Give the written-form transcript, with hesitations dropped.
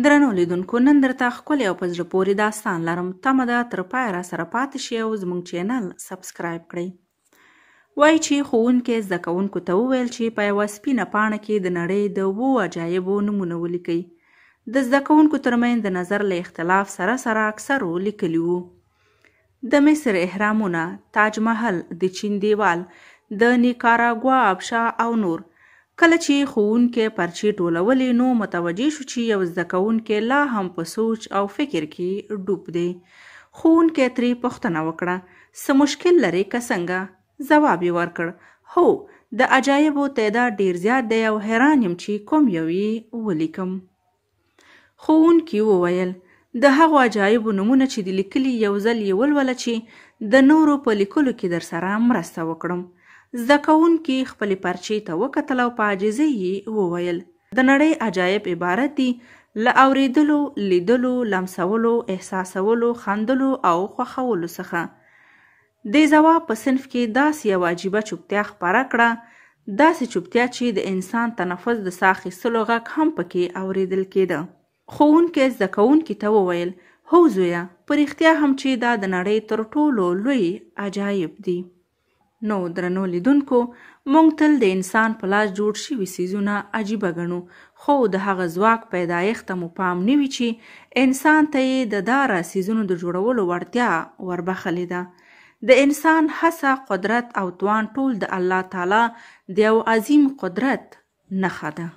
درنو لیدونکو، نن درته ښکلی او په زړه پورې داستان لرم. تمه ده تر پایه راسره پاتې شئ او زموږ چینل سبسکرایب کړئ. وایي چې ښوونکی زده کوونکو ته وویل چې په یوه سپینه پاڼه کې د نړۍ د 7 عجایبو نومونه ولیکئ. د زده کوونکو ترمنځ د نظر له اختلاف سره اکثرو لیکلي وو. د مصر اهرامونه، تاج محل، د چین دیوال، د نیکاراګوا آبشار او نور. کله چې ښوونکی پرچې ټولولې نو متوجه شو چې یو زده کوونکی لا هم په سوچ او فکر کې ډوب دی. ښوونکی ترې پوښتنه وکړه، څه مشکل لرې که څنګه؟ ځواب یې ورکړ، هو، د عجایبو تعداد ډیر زیات دی او حیران یم چې کوم یو یې ولیکم. ښوونکي وویل، د هغو عجایبو نومونه چې د لیکلي یو ځل یې ولوله چې د نورو په لیکلو کې در سره مرسته وکړم. زده کوونکي خپلې پرچې ته وکتل او په عاجزۍ یې وویل، د نړۍ عجایب عبارت دي له اورېدلو، لیدلو، لمسولو، احساسولو، خندلو او خوښولو څخه. دې ځواب په صنف کې داسې یوه عجیبه چوپتیا خپره کړه، داسې چوپتیا چې د انسان تنفس د ساه اخیستلو غږ هم پکې اورېدل کېده. ښوونکی زده کوونکي ته وویل، هو زویه، په رښتیا هم چې دا د نړۍ تر ټولو لوی عجایب دي. نو درنو لیدونکو، موږ تل د انسان په لاس جوړ شوي څیزونه عجیبه ګڼو، خو د هغه ځواک پیدایښت ته مو پام نه وي چې انسان ته یې د داره څیزونو د جوړولو وړتیا وربخلې ده. د انسان هڅه، قدرت او توان ټول د الله تعالی د یو عظیم قدرت نښه ده.